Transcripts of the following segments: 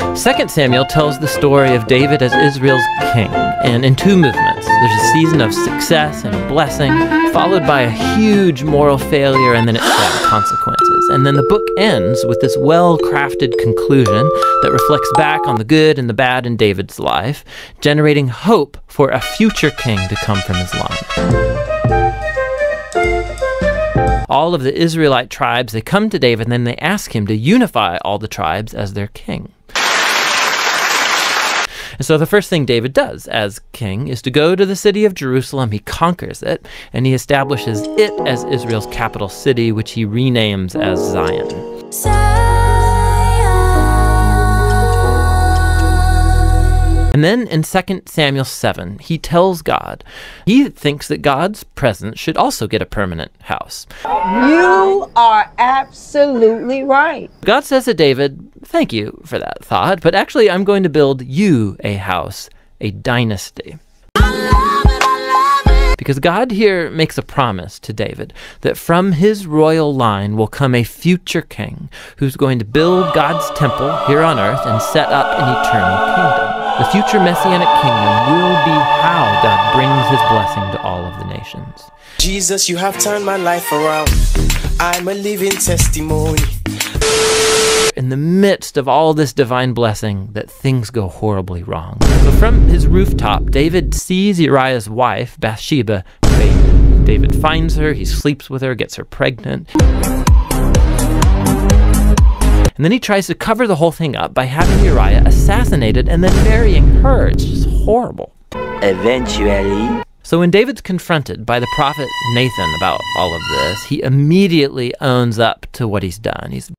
2 Samuel tells the story of David as Israel's king, and in two movements. There's a season of success and blessing, followed by a huge moral failure and then its sad consequences. And then the book ends with this well-crafted conclusion that reflects back on the good and the bad in David's life, generating hope for a future king to come from his line. All of the Israelite tribes, they come to David and then they ask him to unify all the tribes as their king. And so the first thing David does as king is to go to the city of Jerusalem. He conquers it, and he establishes it as Israel's capital city, which he renames as Zion. And then in 2 Samuel 7, he tells God, he thinks that God's presence should also get a permanent house. You are absolutely right. God says to David, thank you for that thought, but actually I'm going to build you a house, a dynasty. Because God here makes a promise to David that from his royal line will come a future king who's going to build God's temple here on earth and set up an eternal kingdom. The future messianic kingdom will be how God brings his blessing to all of the nations. Jesus, you have turned my life around. I'm a living testimony. In the midst of all this divine blessing, that things go horribly wrong. So from his rooftop, David sees Uriah's wife, Bathsheba, bathing. David finds her, he sleeps with her, gets her pregnant. And then he tries to cover the whole thing up by having Uriah assassinated and then marrying her. It's just horrible. Eventually. So when David's confronted by the prophet Nathan about all of this, he immediately owns up to what he's done. He's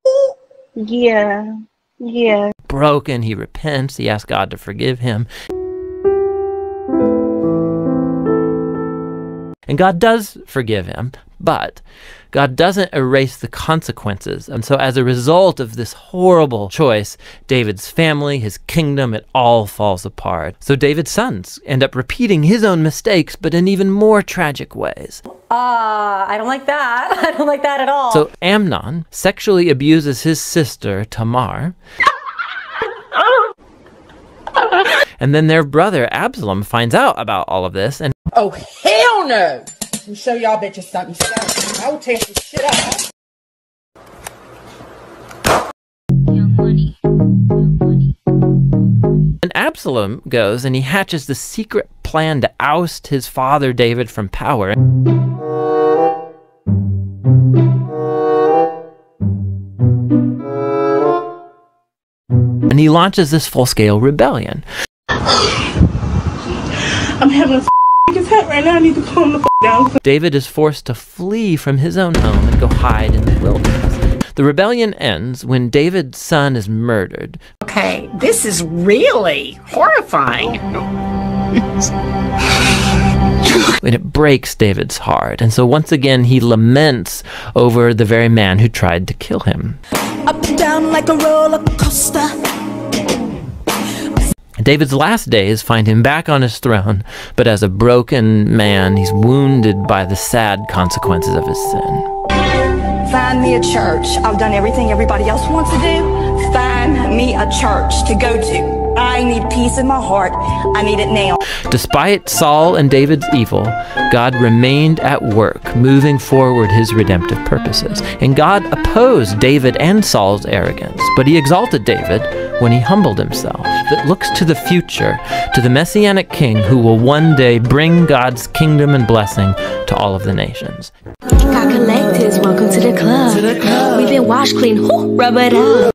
broken, he repents, he asks God to forgive him. And God does forgive him, but God doesn't erase the consequences. And so as a result of this horrible choice, David's family, his kingdom, it all falls apart. So David's sons end up repeating his own mistakes, but in even more tragic ways. I don't like that. I don't like that at all. So Amnon sexually abuses his sister, Tamar. And then their brother, Absalom, finds out about all of this. And Oh, hell no! Let me show y'all bitches something. I will tear some shit up. Young money. And Absalom goes and he hatches the secret plan to oust his father David from power. And he launches this full-scale rebellion. I'm having a attack right now. I need to calm the down. David is forced to flee from his own home and go hide in the wilderness. The rebellion ends when David's son is murdered. Okay, this is really horrifying. And it breaks David's heart. And so once again, he laments over the very man who tried to kill him. Up and down like a roller coaster. David's last days find him back on his throne, but as a broken man, he's wounded by the sad consequences of his sin. Find me a church. I've done everything everybody else wants to do. Find me a church to go to. I need peace in my heart. I need it now. Despite Saul and David's evil, God remained at work, moving forward his redemptive purposes. And God opposed David and Saul's arrogance, but he exalted David when he humbled himself. That looks to the future, to the Messianic King who will one day bring God's kingdom and blessing to all of the nations. Got collectors, welcome to the club. We've been washed clean, rub it up.